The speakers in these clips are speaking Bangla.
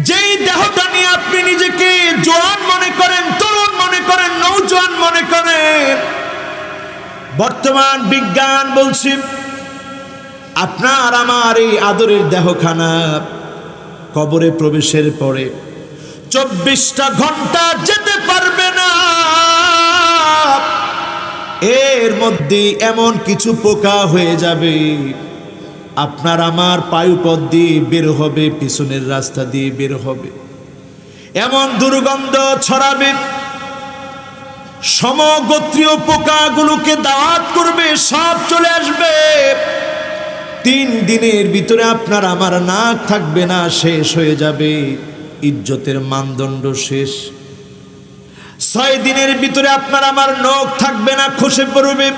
যেই দেহটা নিয়ে আপনি নিজেকে জোয়ান মনে করেন, তরুণ মনে করেন, নৌজওয়ান মনে করেন, বর্তমান বিজ্ঞান বলছে আপনার আমার এই আদরের দেহখানা কবরে প্রবেশের পরে 24টা ঘন্টা যেতে পারবে না। এর মধ্যে এমন কিছু পোকা হয়ে যাবে, আপনার আমার পায়ুপথ দিয়ে বের হবে, পিছনের রাস্তা দিয়ে বের হবে, এমন দুর্গন্ধ ছড়াবে, সমগোত্রীয় পোকাগুলোকে দাওয়াত করবে, সব চলে আসবে। 3 দিনের ভিতরে আপনার আমার নাক থাকবে না, শেষ হয়ে যাবে, ইজ্জতের মানদণ্ড শেষ। 6 দিনের ভিতরে আপনার আমার নখ থাকবে না, খসে পড়বে।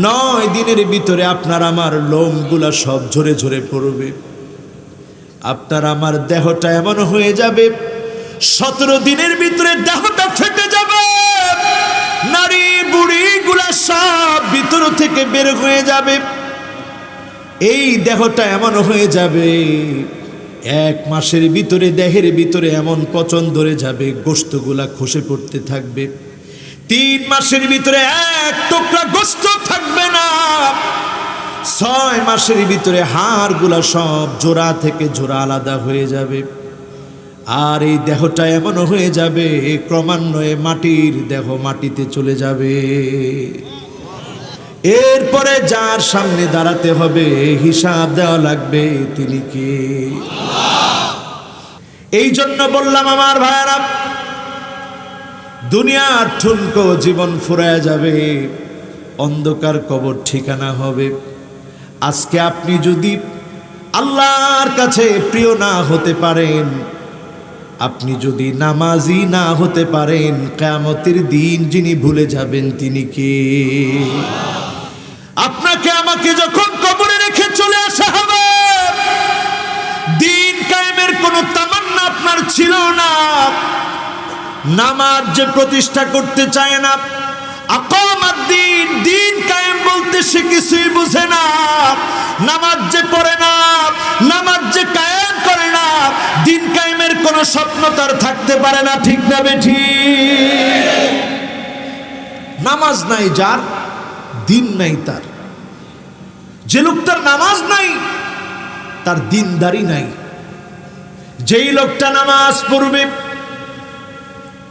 9 দিনের ভিতরে আপনার আমার লোমগুলা সব ঝরে ঝরে পড়বে। আপনার আমার দেহটা এমন হয়ে যাবে, 17 দিনের ভিতরে দেহটা ফেটে যাবে, নারী বুড়ি গুলা সব ভিতর থেকে বের হয়ে যাবে। এই দেহটা এমন হয়ে যাবে, 1 মাসের ভিতরে দেহের ভিতরে এমন পচন ধরে যাবে, গোশতগুলা খসে পড়তে থাকবে। 3 মাসের ভিতরে 1 টুকরা গোশত থাকবে না। 6 মাসের ভিতরে হাড়গুলা সব জোড়া থেকে জোড়া আলাদা হয়ে যাবে। আর এই দেহটা এমন হয়ে যাবে, ক্রমান্বয়ে মাটির দেহ মাটিতে চলে যাবে। এরপরে যার সামনে দাঁড়াতে হবে, হিসাব দেওয়া লাগবে, তিনি কে? এই জন্য বললাম আমার ভাইরা, দুনিয়ার ঠুনকো জীবন ফুরায় যাবে, অন্ধকার কবর ঠিকানা হবে। আজকে আপনি যদি আল্লাহর কাছে প্রিয় না হতে পারেন, আপনি যদি নামাজি না হতে পারেন, কিয়ামতের দিন যিনি ভুলে যাবেন তিনি কে? আপনাকে আমাকে যখন কবরে রেখে চলে আসা হবে, দিন কায়েমের কোনো তামান্না আপনার ছিল না, নামাজ যে প্রতিষ্ঠা করতে চায় না, আকামাত দিন, দিন কায়েম বলতে সে কিছুই বুঝে না, নামাজ যে পড়ে না, নামাজ যে কায়েম করে না, দিন কায়েমের কোনো স্বপ্ন তার থাকতে পারে না, ঠিক না বেঠিক? নামাজ নাই যার, দিন নাই তার। যে লোকটার নামাজ নাই, তার দিনদারি নাই। যেই লোকটা নামাজ পড়বে,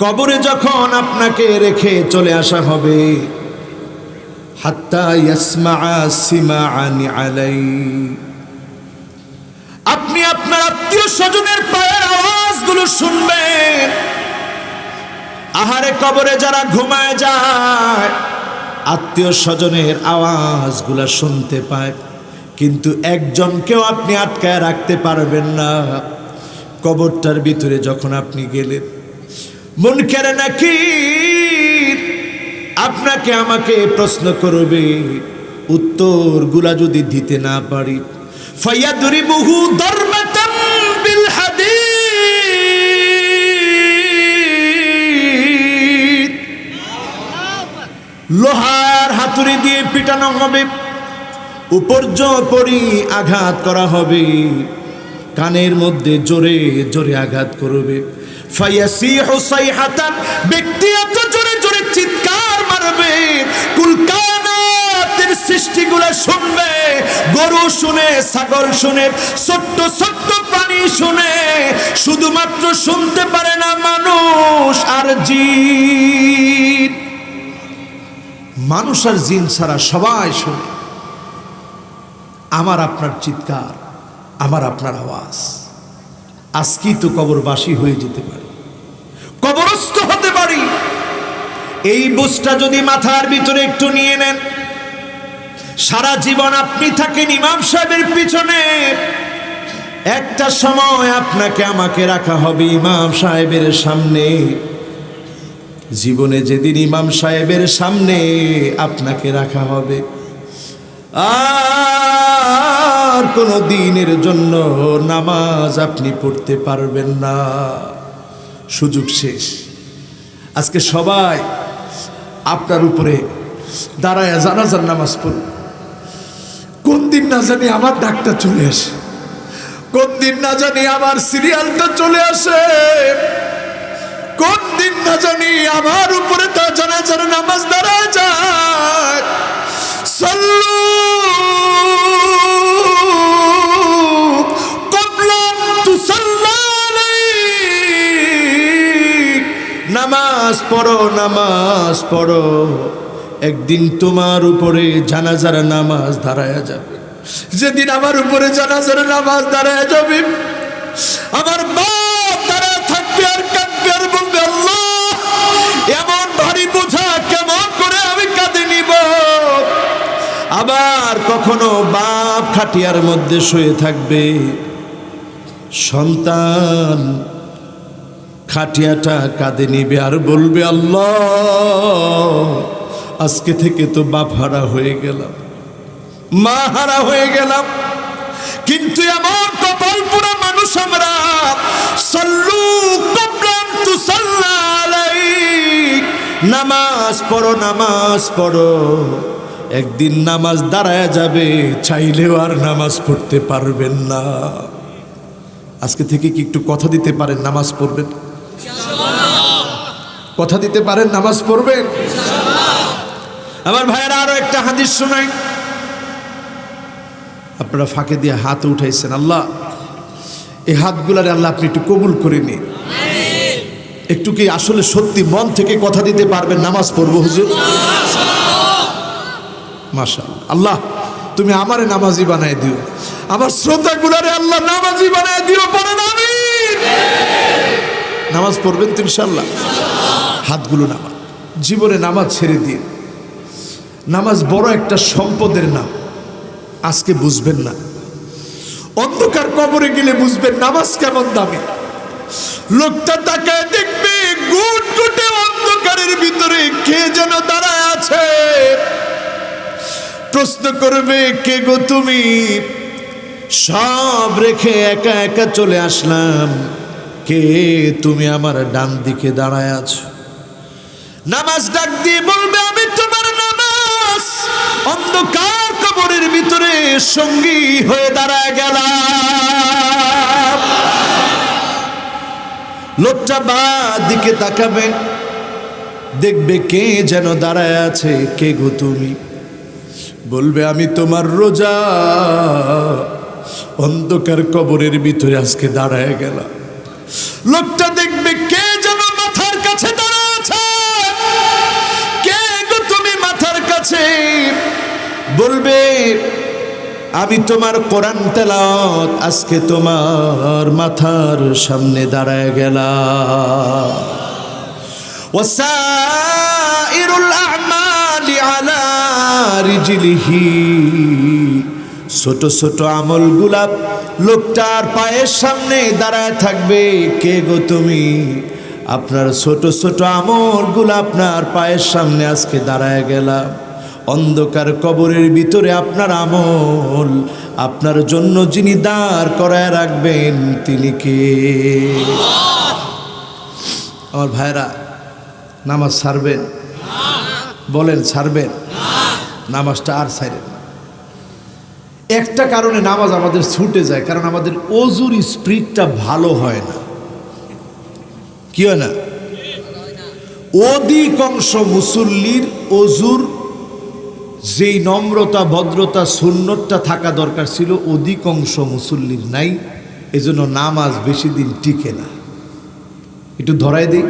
কবরে যখন আপনাকে রেখে চলে আসা হবে, হাত্তা ইয়াসমাআ সিমাআনি আলাই, আপনি আপনার আত্মীয় স্বজনের পায়ের আওয়াজগুলো শুনবেন। আহারে, কবরে যারা ঘুমায় যায়, আত্মীয় স্বজনের আওয়াজগুলা শুনতে পায়, কিন্তু একজনকেও আপনি আটকায় রাখতে পারবেন না। কবরটার ভিতরে যখন আপনি গেলেন, মুনকার নাকির আপনাকে আমাকে প্রশ্ন করবে, উত্তরগুলা যদি দিতে না পারি, ফায়াদরিবুহু দারবাতাম বিল হাদীদ, লোহার হাতুড়ি দিয়ে পিটানো হবে, উপর্যপরি আঘাত করা হবে, কানের মধ্যে জোরে জোরে আঘাত করবে। ফায়াসিহু সাইহাতান, ব্যক্তি এত জোরে জোরে চিৎকার মারবে, কুল কায়নাতের সৃষ্টিগুলো শুনবে, গরু শুনে, ছাগল শুনে, ছোট্ট ছোট্ট প্রাণী শুনে, শুধুমাত্র শুনতে পারে না মানুষ আর জিন। মানুষ আর জিন ছাড়া সবাই শুনে আমার আপনার চিৎকার, আমার আপনার আওয়াজ। আজকেই তো কবরবাসী হয়ে যেতে পারি, কবরস্থ হতে পারি। এই বুঝটা যদি মাথার ভিতরে একটু নিয়ে নেন, সারা জীবন আপনি থাকেন ইমাম সাহেবের পিছনে, একটা সময় আপনাকে আমাকে রাখা হবে ইমাম সাহেবের সামনে। জীবনে যেদিন ইমাম সাহেবের সামনে আপনাকে রাখা হবে, আর কোনো দিনের জন্য নামাজ আপনি পড়তে পারবেন না, সুযোগ শেষ। আজকে সবাই আপনার উপরে দাঁড়ায় জানাজার নামাজ পড়ুন। কোন দিন না জানি আমার ডাকটা চলে আসে, কোন দিন না জানি আমার সিরিয়ালটা চলে আসে, কোন দিন না জানি আমার উপরে তা জানাজার নামাজ দাঁড়ায় যায়। সাল্লু ক্বাবলা তুসাল্লা আলাইক, নামাজ পড়ো, নামাজ পড়ো, একদিন তোমার উপরে জানাজার নামাজ দাঁড়ায় যাবে। যেদিন আমার উপরে জানাজার নামাজ দাঁড়ায় যাবে, আমার বাপ দাঁড়ায় থাকবে আর কাঁদবে আর বলবে, আল্লাহ এমন ভারী বোঝা কেমন করে আমি কাঁধে নিব। আবার কখনো বাপ খাটিয়ার মধ্যে শুয়ে থাকবে, সন্তান খাটিয়াটা কাঁধে নিবে আর বলবে, আল্লাহ আজকে থেকে তো বাপ হারা হয়ে গেলাম, মা হারা হয়ে গেলাম। কিন্তু এমন কপাল পুরা মানুষ আমরা। সাল্লু ক্বাবলা তুসাল্লা আলাইক, নামাজ পড়ো, নামাজ পড়ো, একদিন নামাজ দাঁড়ায় যাবে, চাইলেও আর নামাজ পড়তে পারবেন না। আজকে থেকে কি একটু কথা দিতে পারেন নামাজ পড়বেন? কথা দিতে পারেন নামাজ পড়বেন? আমার ভাইয়েরা আরো একটা হাদিস শোনাই। আপনারা ফাঁকে দিয়ে হাত উঠাইছেন, আল্লাহ এই হাতগুলারে আল্লাহ আপনি একটু কবুল করে নিন। একটু কি আসলে সত্যি মন থেকে কথা দিতে পারবেন নামাজ পড়বো হুজুর? মাশাআল্লাহ, আল্লাহ তুমি আমারে নামাজি বানায় দিও, আমার শ্রোতাগুলারে আল্লাহ নামাজি বানায় দিও, পড়েন আমিন। নামাজ পড়বেন তো ইনশাআল্লাহ? হাতগুলো নামাজ, জীবনে নামাজ ছেড়ে দিয়ে। নামাজ বড় একটা সম্পদের নাম, আজকে বুঝবেন না, অন্ধকার কবরে গেলে বুঝবেন নামাজ কেমন দামি। লোকটা তাকায় দেখবে গুট গুটে অন্ধকারের ভিতরে কে যেন দাঁড়ায় আছে, প্রশ্ন করবে, কে গো তুমি? সব রেখে একা একা চলে আসলাম, কে তুমি আমার ডান দিকে দাঁড়ায় আছো? নামাজ ডাক দিয়ে বলবে, আমি তোমার নামাজ অন্ধকার কবরের ভিতরে সঙ্গী হয়ে দাঁড়ায় গেলাম। লোকটা বাঁ দিকে তাকাবেন, দেখবে কে যেন দাঁড়ায় আছে, কে গো তুমি? বলবে, আমি তোমার রোজা অন্ধকার কবরের ভিতরে আজকে দাঁড়ায় গেলাম। লোকটা দেখবে কে যেন মাথার কাছে দাঁড়ায় আছে, কে গো তুমি মাথার কাছে? বলবে, আমি তোমার কোরআন তেলাওয়াত আজকে তোমার মাথার সামনে দাঁড়ায় গেলাম। ওয়াসাইরুল আ'মালি আলা রিজলিহি, ছোট ছোট আমলগুলা লোকটার পায়ের সামনে দাঁড়ায় থাকবে, কে গো তুমি? আপনার ছোট ছোট আমলগুলা আপনার পায়ের সামনে আজকে দাঁড়ায় গেলাম। অন্ধকার কবরের ভিতরে আপনার আমল আপনার জন্য যিনি দাঁড় করায় রাখবেন তিনি কে? আমার ভাইরা, নামাজ ছাড়বেন? বলেন ছাড়বেন? নামাজটা আর ছাড়েন। একটা কারণে নামাজ আমাদের ছুটে যায়, কারণ আমাদের অজুর স্পিরিটটা ভালো হয় না। কি হয় না? অধিকাংশ মুসল্লির অজুর যেই নম্রতা ভদ্রতা সুন্নতটা থাকা দরকার ছিল, অধিকাংশ মুসল্লির নাই। এজন্য নামাজ বেশি দিন টিকে না। একটু ধরাই দিই।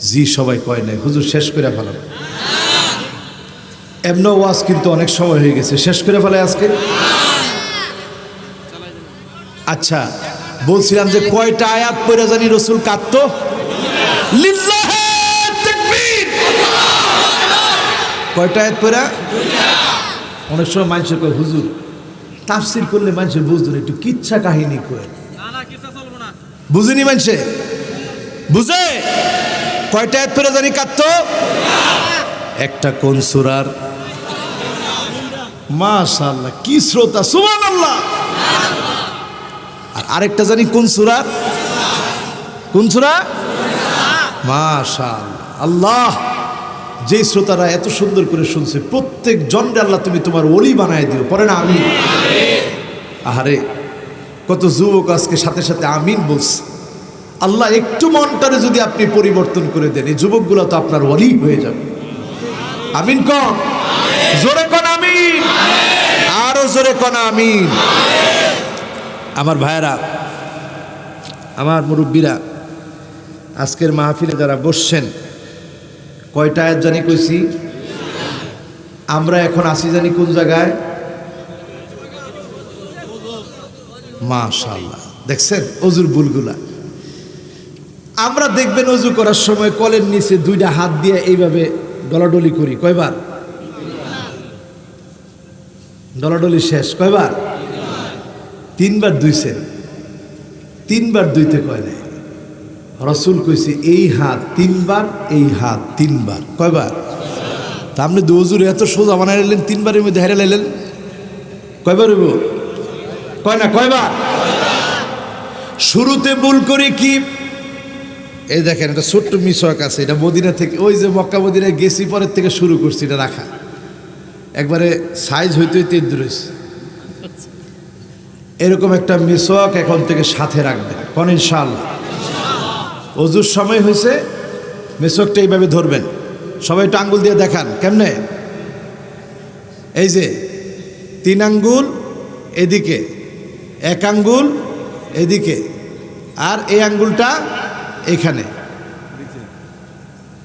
জি সবাই কয় নাই, হুজুর শেষ করে ফেলাম। এমন ওয়াজ কিন্তু অনেক সময় হয়ে গেছে, শেষ করে ফেলে আজকে। আচ্ছা, বলছিলাম যে কয়টা আয়াত পড়ে জানি রসুল কাঁদতো? লিল্লাহে তাকবীর। কয়টা আয়াত পড়া? অনেক সময় মানুষের কয়, হুজুর তাফসির করলে মানুষের বুঝতো না, একটু কিচ্ছা কাহিনী কয়। বুঝিনি মানুষে? বুঝে? কয়টা আয়াত পড়ে জানি কাঁদতো? একটা কোন সূরার? মাশাআল্লাহ, কি শ্রোতা, সুবহানাল্লাহ। আর আরেকটা জানি কোন সূরা? কোন সূরা? মাশাআল্লাহ। আল্লাহ, যে শ্রোতারা এত সুন্দর করে শুনছে, প্রত্যেক জনরে আল্লাহ তুমি তোমার ওলি বানায় দিও। পড়ে না আমি? আহারে, কত যুবক আজকে সাথে সাথে আমিন বলছে। আল্লাহ একটু মনটারে যদি আপনি পরিবর্তন করে দেন, এই যুবকগুলো তো আপনার ওয়ালি হয়ে যাবে। আমিন কন, জোরে কন আমিন, আরো জোরে কন আমিন। আমার ভাইয়েরা, আমার মুরব্বীরা, আজকের মাহফিলে যারা বসছেন, কয়টা আয়াত জানি কইছি? আমরা এখন আসি জানি কোন জায়গায়? মাশাআল্লাহ, দেখছেন অজুর ভুলগুলা। আমরা দেখবেন অজু করার সময় কলের নিচে দুইটা হাত দিয়ে এইভাবে ডলাডলি করি, কয়বার? ডলাডলি শেষ কয়বার? তিনবার ধুইছেন। তিনবার ধুইতে কয় নাই, রাসূল কইছে এই হাত তিনবার, এই হাত তিনবার। কয়বার? তা আপনি দুজুর এত সোজা বানাই নিলেন, তিনবারের মধ্যে হেরে লাইলেন, কয়বার হইব? কয় না, কয়বার? শুরুতে ভুল করি কি, এই দেখেন এটা ছোট্ট মিসওয়াক আছে, এটা মদিনা থেকে, ওই যে মক্কা মদিনায় গেছি পরের থেকে শুরু করছি এটা রাখা, একবারে সাইজ হইতে হইতে দূর হয়েছে। এরকম একটা মিসওয়াক এখন থেকে সাথে রাখবেন, কোন ইনশাআল্লাহ। অজুর সময় হয়েছে, মিসওয়াকটা এইভাবে ধরবেন, সবাই একটু আঙ্গুল দিয়ে দেখান কেমনে। এই যে 3 আঙ্গুল এদিকে, 1 আঙ্গুল এদিকে, আর এই আঙ্গুলটা এখানে।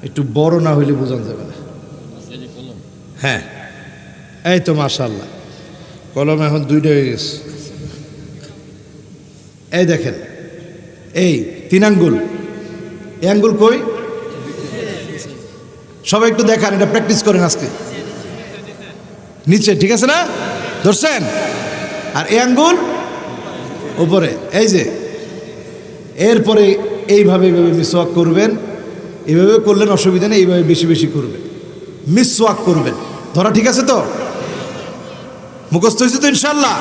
একটু বড় না হইলে বোঝানো যাবে না। হ্যাঁ, এই তো মাশাআল্লাহ, কলম এখন 2টা হয়ে গেছে। এই দেখেন, এই 3 আঙ্গুল, এই আঙ্গুল কই? সবাই একটু দেখান, এটা প্র্যাকটিস করেন আজকে। নিচে, ঠিক আছে না? ধরছেন? আর এই আঙ্গুল উপরে, এই যে। এরপরে এইভাবে এইভাবে মিসওয়াক করবেন, এইভাবে করলেন অসুবিধা নেই, এইভাবে বেশি বেশি করবেন, মিসওয়াক করবেন। ধরা ঠিক আছে তো? মুখস্থ হয়েছে তো ইনশাল্লাহ?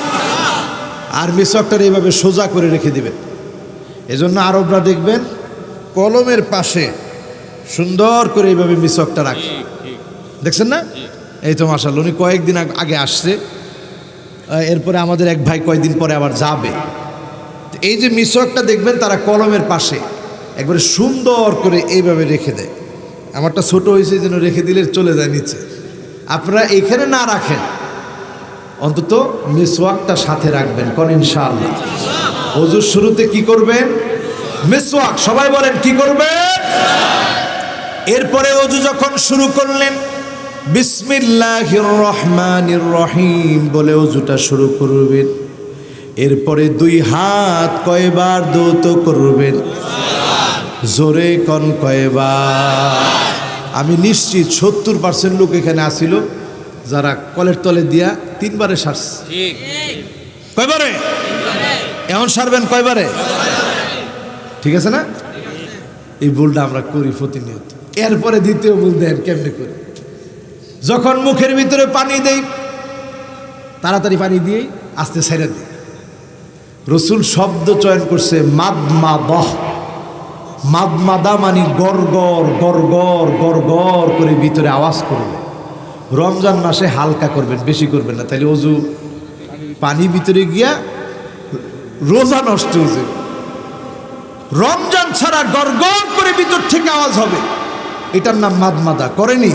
আর মিসওয়াকটা এইভাবে সোজা করে রেখে দিবেন। এজন্য আরবরা দেখবেন কলমের পাশে সুন্দর করে এইভাবে মিসওয়াকটা রাখে, দেখছেন না? এই তো মাশাআল্লাহ, উনি কয়েকদিন আগে আসছে, এরপরে আমাদের এক ভাই কয়েকদিন পরে আবার যাবে। এই যে মিসওয়াকটা দেখবেন তারা কলমের পাশে একবারে সুন্দর করে এইভাবে রেখে দেয়। আমারটা ছোট হয়েছে যেন রেখে দিলে চলে যায় নিচে। আপনারা এখানে না রাখেন, অন্তত মিসওয়াকটা সাথে রাখবেন, কোন ইনশাআল্লাহ। ওযুর শুরুতে কি করবেন? মিসওয়াক। সবাই বলেন কি করবেন? এরপরে ওযু যখন শুরু করলেন, বিসমিল্লাহির রহমানির রহিম বলে ওযুটা শুরু করবেন। এরপরে 2 হাত কয়বার ধৌত করবেন? জোরে কন, কয়বার? আমি নিশ্চিত 70% লোক এখানে আসিল যারা কলের তলে দিয়া 3 বারে সারছে। কয়বারে? এখন সারবেন কয়বারে? ঠিক আছে না? এই ভুলটা আমরা করি প্রতিনিয়ত। এরপরে দ্বিতীয় ভুল দেন কেমনে করি? যখন মুখের ভিতরে পানি দেই, তাড়াতাড়ি পানি দিয়ে আস্তে ছেড়ে দিই। রসুল শব্দ চয়ন করছে মাদমাদাহ। মাদমাদা মানে গড়গড় গড়গড় গড়গড় করে ভিতরে আওয়াজ করবে। রমজান মাসে হালকা করবেন, বেশি করবেন না, তাহলে ওযু পানি ভিতরে গিয়া রোজা নষ্ট হয়ে যাবে। রমজান ছাড়া গড়গড় করে ভিতর থেকে আওয়াজ হবে, এটার নাম মাদমাদা। করেনি?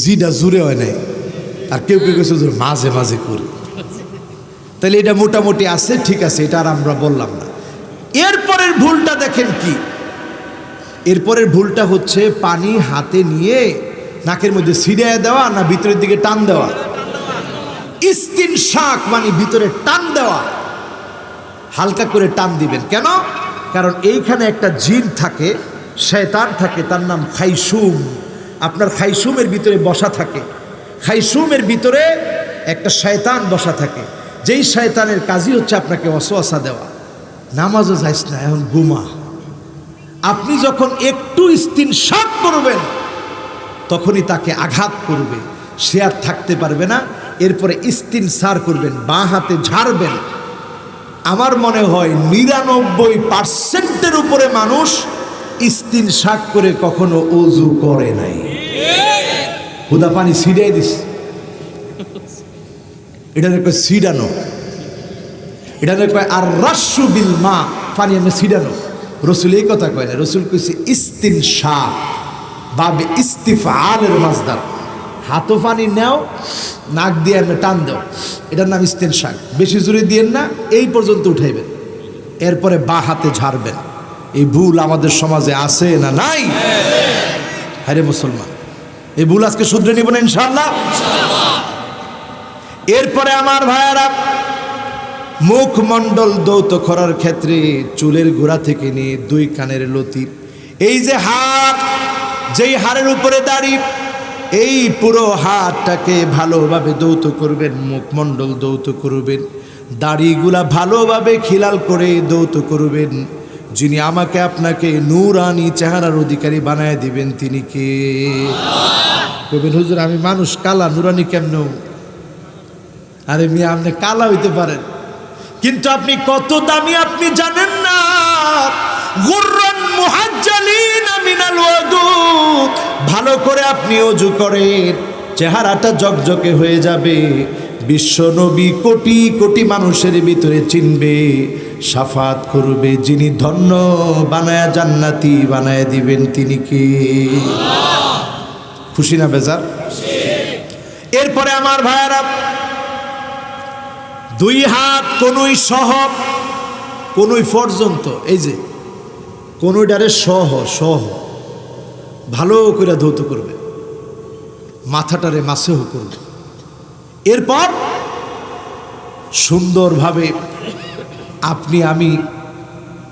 জিটা জুড়ে হয় নাই, আর কেউ কেউ কিছু মাঝে মাঝে করি। তাহলে এটা মোটামুটি আছে, ঠিক আছে, এটা আর আমরা বললাম না। এরপরের ভুলটা দেখেন কি? এরপরের ভুলটা হচ্ছে পানি হাতে নিয়ে নাকের মধ্যে ছিড়িয়ে দেওয়া না ভিতরের দিকে টান দেওয়া। ইস্তিনশাক মানে ভিতরে টান দেওয়া। হালকা করে টান দিবেন। কেন? কারণ এইখানে একটা জিন থাকে, শয়তান থাকে, তার নাম খাইসুম। আপনার খাইসুমের ভিতরে বসা থাকে। খাইসুমের ভিতরে একটা শয়তান বসা থাকে, যেই শয়তানের কাজই হচ্ছে আপনাকে ওয়াসওয়াসা দেওয়া। নামাজও যাইস না, এখন ঘুমা। আপনি যখন একটু ইস্তিনশাক করবেন তখনই তাকে আঘাত করবে, সে আর থাকতে পারবে না। এরপরে ইস্তিনসার করবেন, বাঁ হাতে ঝাড়বেন। আমার মনে হয় 99% উপরে মানুষ ইস্তিনশাক করে কখনো ওযু করে নাই। হুদা পানি ছিড়াই দিস, এটা একটা ছিড়ানো। এটা কয় আর রাসু বিল মা, পানি এমনি ছিটানো। রসুল এই কথা কয় না, রসুল কইছে ইস্তিনশাক বা ইস্তিফআলের মাসদার। হাতও পানি নেও, নাক দিয়ে এমনি টান দাও, এটার নাম ইস্তিনশাক। বেশি জোরে দিয়েন না, এই পর্যন্ত উঠাইবেন, এরপরে বা হাতে ঝাড়বেন। এই ভুল আমাদের সমাজে আছে না নাই? হ্যাঁ রে মুসলমান, এই ভুল আজকে শুধরে নিব না ইনশাআল্লাহ। এরপরে আমার ভাইয়ারা, মুখমণ্ডল দৌত করার ক্ষেত্রে চুলের গোড়া থেকে নিয়ে 2 কানের লতি, এই যে হাত, যেই হাড়ের উপরে দাড়ি, এই পুরো হাতটাকে ভালোভাবে দৌত করবেন, মুখমণ্ডল দৌত করবেন, দাড়িগুলা ভালোভাবে খিলাল করে দৌত করবেন। যিনি আমাকে আপনাকে নূরানি চেহারার অধিকারী বানায় দিবেন তিনি কে? কবেন হুজুর আমি মানুষ কালা, নূরানি কেমন? আরে মিয়া, আপনি কালা হইতে পারেন, কিন্তু আপনি কত দামি আপনি জানেন না। গুররান মুহাজ্জালিনা মিনাল ওয়াদু, ভালো করে আপনি ওযু করেন, চেহারাটা জকজকে হয়ে যাবে। বিশ্ব নবী কোটি কোটি মানুষের ভিতরে চিনবে, শাফাত করবে। যিনি ধন্য বানায়া জান্নাতি বানায় দিবেন তিনি কে? খুশি না বেজার? এরপরে আমার ভাইয়ারা, 2 হাত কনুই সহ, কনুই পর্যন্ত, এই যে কনুইটারে সহ সহ ভালো করে ধৌত করবে, মাথাটারে মাসেহ করবে। এরপর সুন্দরভাবে আপনি আমি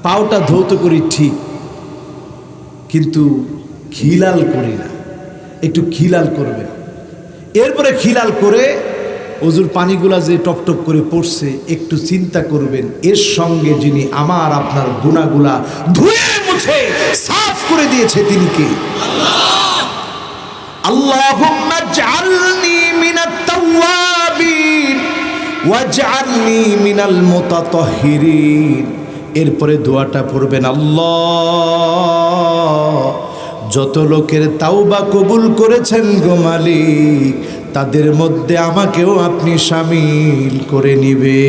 পাওটা ধৌত করি ঠিক, কিন্তু খিলাল করি না, একটু খিলাল করবেন। এরপরে খিলাল করে ওজুর পানিগুলা যে টপ টপ করে পড়ছে একটু চিন্তা করবেন, এর সঙ্গে যিনি আমার আপনার গুনাহগুলা ধুয়ে মুছে সাফ করে দিয়েছে তিনি কে? আল্লাহুম্মা জাআলনি মিনাত তাওয়াবিন ওয়াজআলনি মিনাল মুতাতাহহিরিন। এরপরে দোয়াটা পড়বেন, আল্লাহ যত লোকের তাওবা কবুল করেছেন গো মালিক, তাদের মধ্যে আমাকেও আপনি শামিল করে নিবে।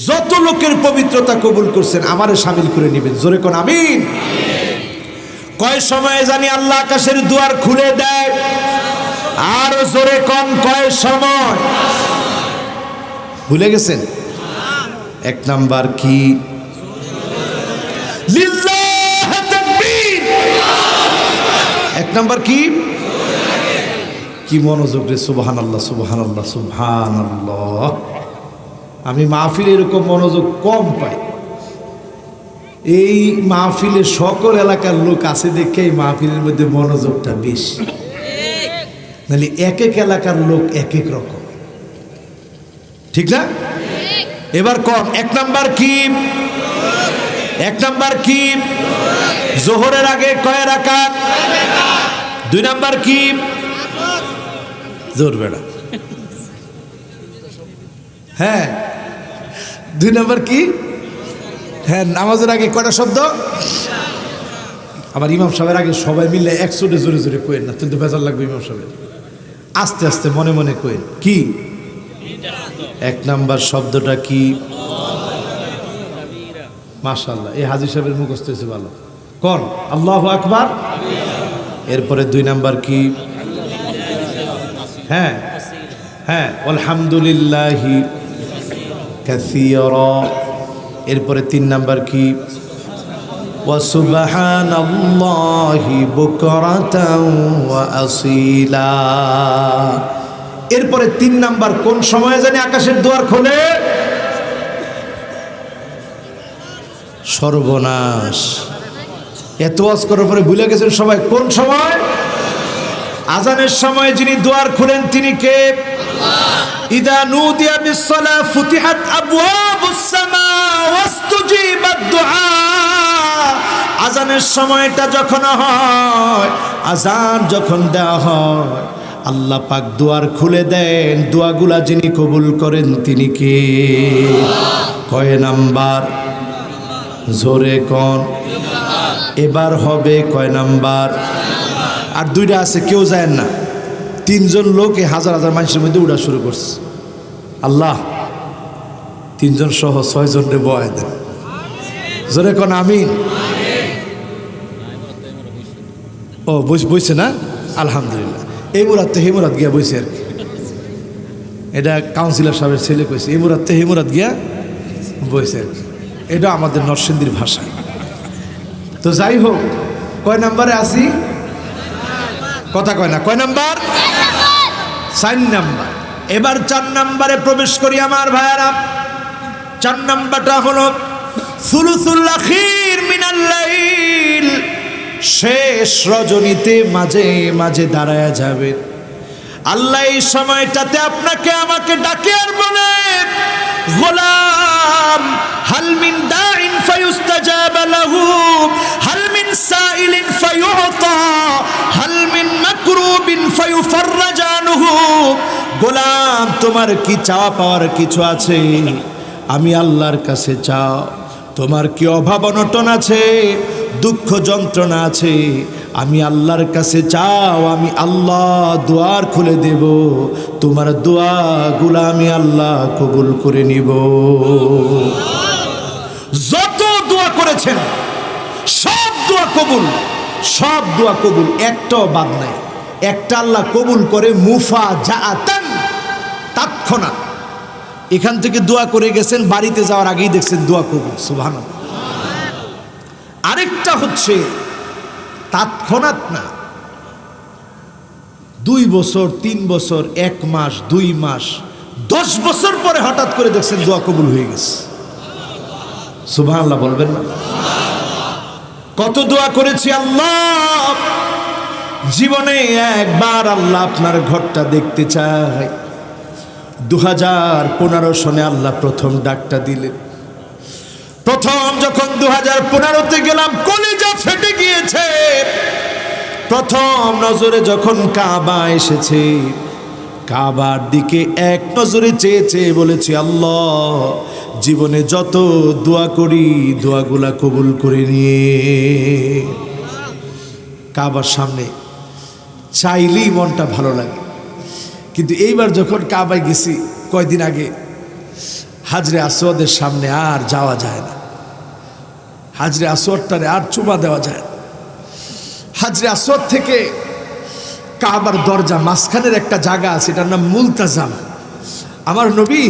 যত লোকের পবিত্রতা কবুল করছেন আমারে শামিল করে নিবেন। জোরে কোন আমিন। কয় সময়ে জানি আল্লাহ আকাশের দুয়ার খুলে দেয়? আর জোরে কোন কয় সময়? ভুলে গেছেন? 1 নাম্বার কি? লিল্লাহ তাকবীর। 1 নাম্বার কি? কি মনোযোগ রে! সুবহানাল্লাহ, সুবহানাল্লাহ, সুবহানাল্লাহ। আমি মাহফিলে এরকম মনোযোগ কম পাই। এই মাহফিলে সকল এলাকার লোক আছে দেখে এই মাহফিলের মধ্যে মনোযোগটা বেশি, নাহলে এক এক এলাকার লোক এক এক রকম, ঠিক না? এবার কম। 1 নাম্বার কি? 1 নাম্বার কি? জোহরের আগে কয় রাকাত? 2 নাম্বার কি? জোর বেড়া। হ্যাঁ, 2 নাম্বার কি? হ্যাঁ, নামাজের আগে কয়টা শব্দ? আবার ইমাম সাহেবের আগে সবাই মিলে 100 জোরে জোরে কোয়েন না, কিন্তু ভেজাল লাগবে ইমাম সাহেবের। আস্তে আস্তে মনে মনে কোয়েন। কি 1 নাম্বার শব্দটা কি? মাশাআল্লাহ, এই হাজী সাহেবের মুখস্থ হয়েছে ভালো। কোন? আল্লাহু আকবার। এরপরে 2 নাম্বার কি? হ্যাঁ হ্যাঁ, আলহামদুলিল্লাহি কাসীরা। এরপরে 3 নাম্বার কি? ওয়া সুবহানাল্লাহি বুকরাতাও ওয়া আসীলা। এরপরে 3 নাম্বার কোন সময়ে জানি আকাশের দুয়ার খোলে? সর্বনাশ! এত ওয়াজ করার পরে ভুলে গেছেন সবাই কোন সময়? আজানের সময় যিনি দুয়ার খুলেন তিনি কে? ইদা নুদিয়া বিসসালাহ ফুতিহাত আবওয়াবুস সামা ওয়াস্তুজিবাদ দুআ। আজানের সময়টা যখন হয়, আজান যখন দেওয়া হয়, আল্লাহ পাক দুয়ার খুলে দেন। দোয়াগুলা যিনি কবুল করেন তিনি কে? কয় নাম্বার? জোরে কোন? এবার হবে কয় নাম্বার? আর 2টা আছে, কেউ যায় না। 3 জন লোক এই হাজার হাজার মানুষের মধ্যে উড়া শুরু করছে। আল্লাহ তিনজন সহ 6 জনরে বয় দেন, জোরে কোন আমিন। ও বইছে না, আলহামদুলিল্লাহ। এই মুরাদ তো হেমুরাদ গিয়া বইছে আর কি, এটা কাউন্সিলর সাহেবের ছেলে কইছে, এই মুরাদ তো হেমুরাদ গিয়া বইছে আর কি, এটা আমাদের নরসিংদীর ভাষা। তো যাই হোক, কয় নাম্বারে আসি, কথা কয় না, কয় নাম্বার? 4 নাম্বার। এবার 4 নাম্বারে প্রবেশ করি আমার ভাইয়ারা। 4 নাম্বারটা হলো সুলুসুল আখির মিনাল লাইল, শেষ রজনীতে মাঝে মাঝে দাঁড়ায়া যাবে। আল্লাহ এই সময়টাতে আপনাকে আমাকে ডাকে আর বলে, গোলাম হাল মিন দাইন ফায়ুস্তাজাব লাহু হাল মিন সাইলিন ফায়ুতা হাল মিন মাকরুবিন ফায়ুফাররাজ আনহু। গোলাম, তোমার কি চাওয়া পাওয়ার কিছু আছে? আমি আল্লাহর কাছে চাও। তোমার কি অভাব অনটন আছে, দুঃখ যন্ত্রণা আছে, আমি আল্লাহর কাছে চাও, আমি আল্লাহ দুয়ার খুলে দেব। তোমার দোয়াগুলো আমি আল্লাহ কবুল করে নিব। যত দোয়া করেছেন সব দোয়া কবুল, সব দোয়া কবুল, একটাও বাদ নাই। একটা আল্লাহ কবুল করে মুফাজাআতান, তৎক্ষণাৎ। এখান থেকে দোয়া করে গেছেন, বাড়িতে যাওয়ার আগেই দেখছেন দোয়া কবুল, সুবহানাল্লাহ। আরেকটা হচ্ছে তৎক্ষণাৎ না, 2 বছর 3 বছর 1 মাস 2 মাস 10 বছর পরে হঠাৎ করে দেখছেন দোয়া কবুল হয়ে গেছে, সুবহানাল্লাহ বলবেন না? কত দোয়া করেছি আল্লাহ, জীবনে একবার আল্লাহ আপনার ঘরটা দেখতে চাই। 2015 সনে আল্লাহ প্রথম ডাকটা দিলেন। প্রথম যখন 2015-তে গেলাম, কলিজা ফেটে গিয়েছে। প্রথম নজরে যখন কাবা এসেছে, কাবার দিকে এক নজরে চেয়ে চেয়ে বলেছি, আল্লাহ জীবনে যত দোয়া করি দোয়াগুলা কবুল করে নিয়ে। কাবার সামনে চাইলেই মনটা ভালো লাগে। কিন্তু এইবার যখন কাবায় গেছি, কয়দিন আগে, হাজরে আসওয়াদের সামনে আর যাওয়া যায় না। হাজরে আসওয়াদটারে আর চুমা দেওয়া যায় না। হাজরে আসওয়াদ থেকে কাবার দরজা মাঝখানের একটা জায়গা আছে, এটার নাম মুলতাজাম। আমার নবী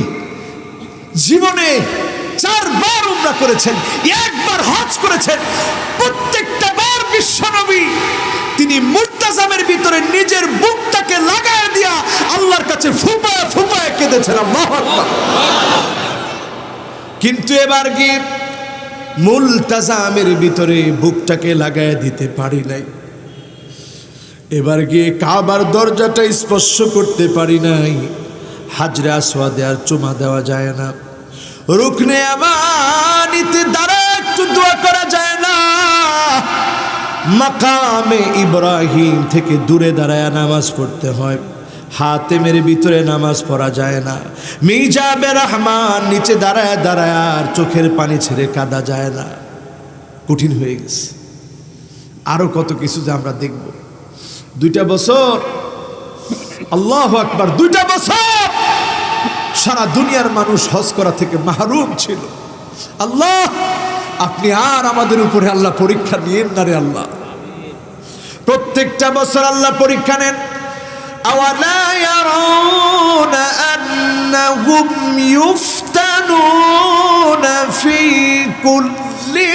জীবনে 4 বার উমরা করেছেন, 1 বার হজ করেছেন। প্রত্যেকটা বার বিশ্বনবী তিনি মুলতাজামের ভিতরে নিজের বুকটাকে লাগায় দিয়া আল্লাহর কাছে ফুপায় ফুপায় কেঁদেছেন। আল্লাহু আকবার। কিন্তু এবার গিয়ে মুলতাজামের ভিতরে বুকটাকে লাগায় দিতে পারি নাই। এবার গিয়ে কাবার দরজাটা স্পর্শ করতে পারি নাই। হাজরে আসওয়াদে আর চুমা দেওয়া যায় না। রুকনে আমানিতে দ্বারা একটু দোয়া করা যায় না। মাকামে ইব্রাহিম থেকে দূরে দাঁড়ায় নামাজ পড়তে হয়। হাতেমের ভিতরে নামাজ পড়া যায় না। মিজাবে রহমান নিচে দাঁড়ায় দাঁড়ায় আর চোখের পানি ছেড়ে কাঁদা যায় না। কঠিন হয়ে গেছে। আরো কত কিছু যে আমরা দেখব। 2টা বছর, আল্লাহু আকবার, 2টা বছর সারা দুনিয়ার মানুষ হজ করা থেকে মাহরুম ছিল। আল্লাহ, আপনি আর আমাদের উপরে আল্লাহ পরীক্ষা নিয়েন না রে আল্লাহ। প্রত্যেকটা বছর আল্লাহ পরীক্ষা নেন। আওয়ালা ইয়ারাউনা আন্নাহুম ইফতানুনা ফি কুল্লি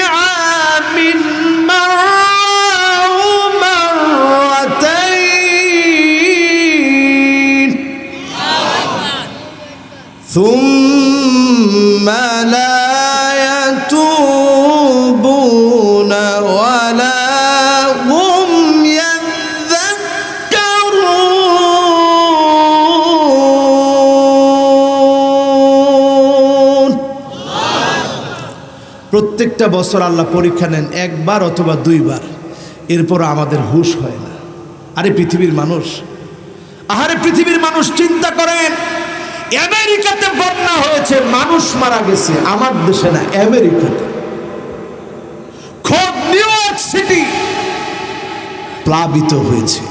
আমিন মাররাতাইন সুম্মা লা ইয়াতুবুনা ওয়ালা প্রত্যেকটা বছর আল্লাহ পরীক্ষা নেন, 1 বার অথবা 2 বার। এরপর আমাদের হুঁশ হয় না। আরে পৃথিবীর মানুষ, আহারে পৃথিবীর মানুষ, চিন্তা করেন, আমেরিকাতে বন্যা হয়েছে, মানুষ মারা গেছে। আমার দেশে না, আমেরিকাতে। খোদ নিউ ইয়র্ক সিটি প্লাবিত হয়েছে।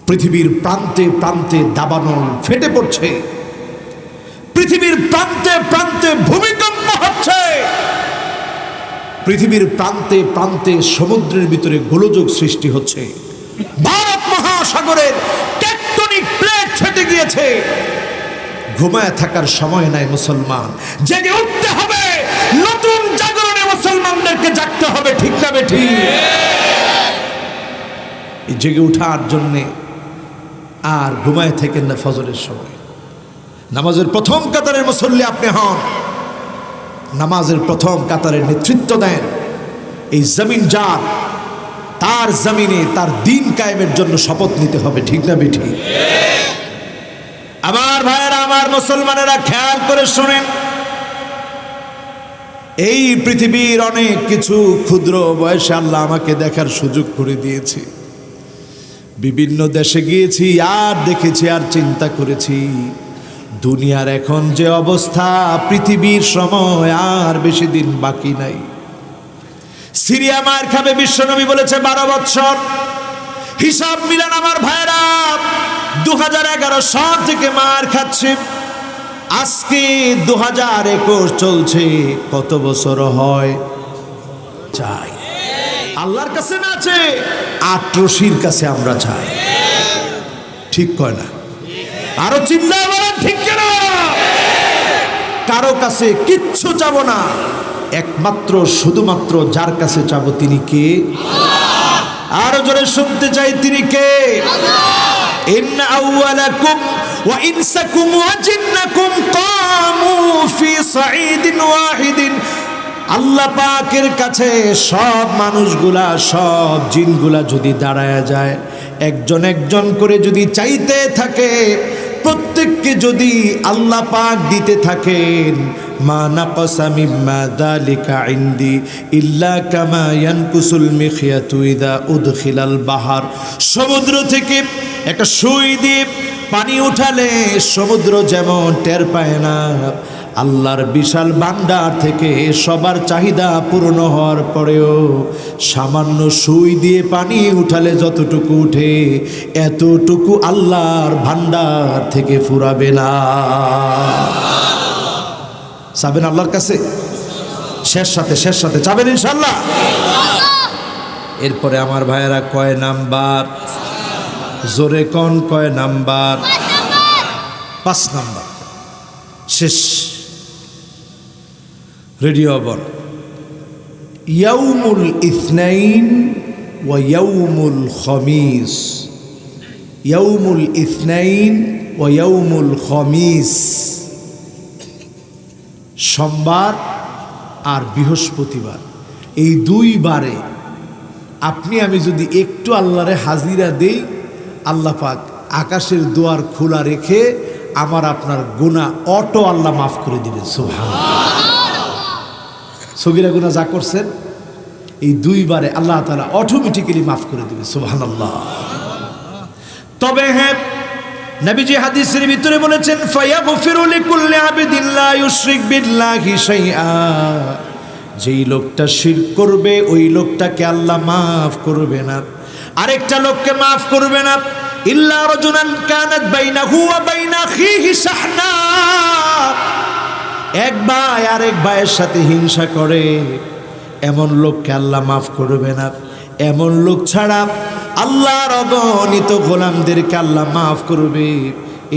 পৃথিবীর প্রান্তে প্রান্তে দাবানল ফেটে পড়ছে। পৃথিবীর প্রান্তে প্রান্তে ভূমিকম্প হচ্ছে, পৃথিবীর প্রান্তে প্রান্তে সমুদ্রের ভিতরে গোলযোগ সৃষ্টি হচ্ছে, ভারত মহাসাগরের টেকটনিক প্লেট ফেটে গিয়েছে। ঘুমায় থাকার সময় নাই মুসলমান, জেগে উঠতে হবে, নতুন জাগরণে মুসলমানদেরকে জাগতে হবে, ঠিক না বেঠি? জেগে উঠার জন্যে আর ঘুমায় থাকেন না। ফজরের সময় নামাজের প্রথম কাতারের মুসল্লি আপনি হন, নামাজের প্রথম কাতারের নেতৃত্ব দেন। এই জমিন যার, তার জমিনে তার দিন কায়েমের জন্য শপথ নিতে হবে, ঠিক না বেঠি? আমার ভাইয়েরা, আমার মুসলমানেরা, খেয়াল করে শোনেন, এই পৃথিবীর অনেক কিছু ক্ষুদ্র বয়সে আল্লাহ আমাকে দেখার সুযোগ করে দিয়েছে। বিভিন্ন দেশে গিয়েছি, আর দেখেছি, আর চিন্তা করেছি, দুনিয়ার এখন যে অবস্থা, পৃথিবীর সময় আর বেশি দিন বাকি নাই। সিরিয়া মার খাবে, বিশ্বনবী বলেছে 12 বছর। হিসাব মিলান আমার ভাইরা, 2011 সাল থেকে মার খাচ্ছে, আজকে 2021 চলছে, কত বছর হয় চাই? আল্লাহর কাছে না আছে, আটরশির কাছে আমরা চাই, ঠিক কয় না? আরো চিন্তা করেন, ঠিক কিনা? কারো কাছে কিচ্ছু চাবো না, একমাত্র শুধুমাত্র যার কাছে চাবো তিনি কে? আরো জোরে শুনতে চাই, তিনি কে? ইন্না আউওয়ালাকুম ওয়া ইনসাকুম ওয়া জিন্নাকুম কামু ফি সাঈদিন ওয়াহিদিন। আল্লাহ পাকের কাছে সব মানুষগুলা, সব জিনগুলা যদি দাঁড়ায় যায়, একজন একজন করে যদি চাইতে থাকে, প্রত্যেককে যদি আল্লাহ পাক দিতে থাকেন, মা নাকাসা মিম্মা যালিকা ইনদি ইল্লা কামা ইয়ানকুসুল মিখয়াতু ইযা উদখিলাল বাহার। সমুদ্র থেকে একটা সুই দিয়ে পানি উঠালে সমুদ্র যেমন টের পায় না, আল্লাহর বিশাল ভান্ডার থেকে সবার চাহিদা পূর্ণ হওয়ার পরেও সামান্য সুই দিয়ে পানি উঠালে যতটুকু উঠে, এতটুকু আল্লাহর ভান্ডার থেকে ফুরাবে না। চাবেন আল্লাহর কাছে? শেষ সাথে চাবেন ইনশাআল্লাহ? এরপরে আমার ভাইয়েরা, কয় নাম্বার? জোরে কোন কয় নাম্বার? 5 নাম্বার। শেষ। রেডিও বল। ইয়াউমুল ইথনাইন ওয়া ইয়াউমুল খমিস। ইয়াউমুল ইথনাইন ওয়া ইয়াউমুল খমিস। সোমবার আর বৃহস্পতিবার, এই 2 বারে আপনি আমি যদি একটু আল্লাহরে হাজিরা দেই, আল্লাহ পাক আকাশের দুয়ার খোলা রেখে আমার আপনার গুনাহ অটো আল্লাহ মাফ করে দিবেন। সুবহানাল্লাহ। সগীরা গুনাহ যা করছেন, এই 2 বারে আল্লাহ তাআলা অটোমেটিক্যালি মাফ করে দিবেন। সুবহানাল্লাহ। তবে হ্যাঁ, নবীজি হাদিসের ভিতরে বলেছেন, ফায়াগফিরু লিকুল্লি আবদিন লা ইউশরিক বিল্লাহি শাইআ। যেই লোকটা শিরক করবে, ওই লোকটাকে আল্লাহ মাফ করবে না। আরেকটা লোককে মাফ করবে না, ইল্লা রাজুলান কানাত বাইনাহু ওয়া বাইনা আখিহি শাহনা। এক ভাই আরেক ভাইয়ের সাথে হিংসা করে, এমন লোককে আল্লাহ মাফ করবে না। এমন লোক ছাড়া আল্লাহর অগণিত গোলামদেরকে আল্লাহ মাফ করবে।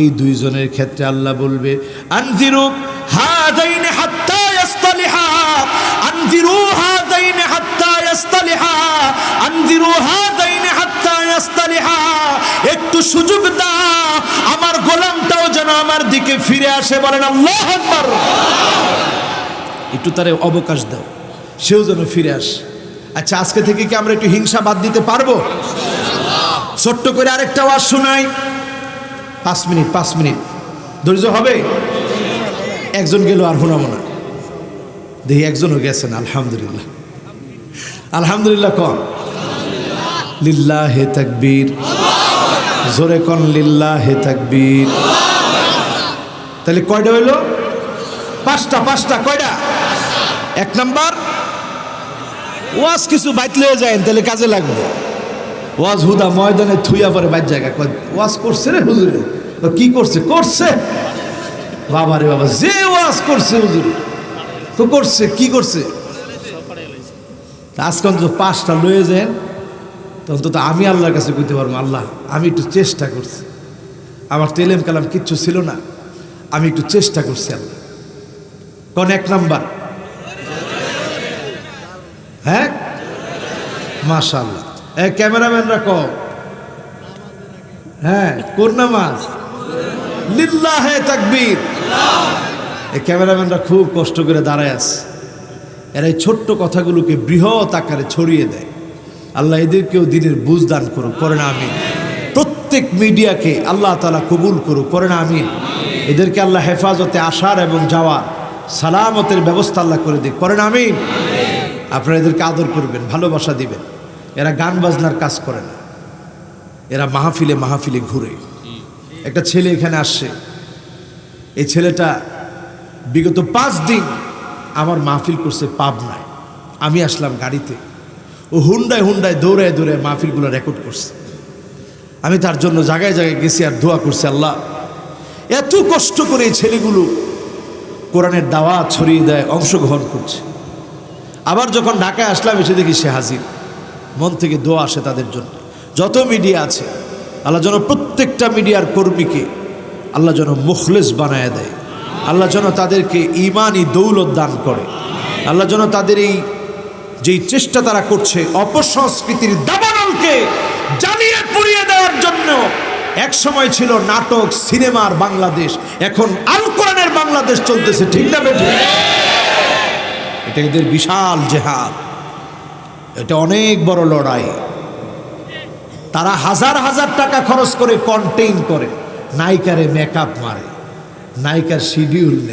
এই 2 জনের ক্ষেত্রে আল্লাহ বলবে, আনজিরু হাযাইনি হাত্তা ইস্তালিহা, আনজিরু হাযাইনি হাত্তা ইস্তালিহা, আনজিরু হাযাইনি হাত্তা ইস্তালিহা। একটু সুযোগ দাও, আমার গোলামটাও যেন আমার দিকে ফিরে আসে। বলেন আল্লাহু আকবার। একটু তারে অবকাশ দাও, সেও যেন ফিরে আসে। আচ্ছা, আজকে থেকে কি আমরা একটু হিংসা বাদ দিতে পারবো? ছোট্ট করে আরেকটা ওয়াজ শোনাই। 5 মিনিট ধৈর্য হবে? একজন গেল, আর শোনাবো না। দেখি একজনও গেছেন। আলহামদুলিল্লাহ, আলহামদুলিল্লাহ। কন লিল্লাহে তাকবীর। জোরে কন লিল্লাহে তাকবীর। তাহলে কয়টা হইল? 5টা। কয়টা? 1 নাম্বার, ওয়াজ কিছু বাইত লয়ে যায়, তাহলে কাজে লাগবে। ওয়াজ হুদা ময়দানে থুইয়া পরে বাইর জায়গা ওয়াজ করছে রে হুজুরে। কি করছে? বাবা রে বাবা, যে ওয়াজ করছে হুজুর তো করছে, কি করছে? আজকাল তো 5টা লয়ে যান, তখন তো আমি আল্লাহর কাছে কইতে পারবো, আল্লাহ আমি একটু চেষ্টা করছি, আমার তো এলেম কালাম কিচ্ছু ছিল না, আমি একটু চেষ্টা করছি আল্লাহ। কোন 1 নাম্বার? হ্যাঁ মাশাআল্লাহ। ক্যামেরাম্যানরা কম, হ্যাঁ কোন নামাজ? লিল্লাহে তাকবীর। এই ক্যামেরাম্যানরা খুব কষ্ট করে দাঁড়ায় আছে, এরা এই ছোট্ট কথাগুলোকে বৃহৎ আকারে ছড়িয়ে দেয়। আল্লাহ এদেরকেও দিনের বুঝ দান করুক, পড়ে না আমিন। প্রত্যেক মিডিয়াকে আল্লাহ তাআলা কবুল করুক, পড়ে না আমিন। এদেরকে আল্লাহ হেফাজতে আসার এবং যাওয়ার সালামতের ব্যবস্থা আল্লাহ করে দিক, পড়ে না আমিন। আপনারা এদেরকে আদর করবেন, ভালোবাসা দিবেন। এরা গান বাজনার কাজ করে না, এরা মাহফিলে মাহফিলে ঘুরে। একটা ছেলে এখানে আসছে, এই ছেলেটা বিগত 5 দিন আমার মাহফিল করছে পাবনায়। আমি আসলাম গাড়িতে, ও হুন্ডায় হুন্ডায় দৌড়ায় দৌড়ায় মাহফিলগুলো রেকর্ড করছে। আমি তার জন্য জায়গায় জায়গায় গেছি আর দোয়া করছি, আল্লাহ এত কষ্ট করে এই ছেলেগুলো কোরআনের দাওয়াত ছড়িয়ে দেয়, অংশগ্রহণ করছে। আবার যখন ঢাকায় আসলাম এসে দেখি সে হাজির। মন থেকে দোয়া আসে তাদের জন্য। যত মিডিয়া আছে আল্লাহ যেন প্রত্যেকটা মিডিয়ার কর্মীকে আল্লাহ যেন মুখলেস বানায় দেয়, আল্লাহ যেন তাদেরকে ঈমানি দৌলত দান করে, আল্লাহ যেন তাদের এই যেই চেষ্টা তারা করছে অপসংস্কৃতির দাবানলকে জ্বালিয়ে পুড়িয়ে দেওয়ার জন্য। এক সময় ছিল নাটক সিনেমার বাংলাদেশ, এখন আল কোরআনের বাংলাদেশ চলতেছে, ঠিক না বেঠিক? এটা এদের বিশাল জেহাদ, এটা অনেক বড় লড়াই। তারা হাজার হাজার টাকা খরচ করে কন্টেইন করে, নায়িকারে মেকআপ মারে, নায়িকার শিডিউল নেই।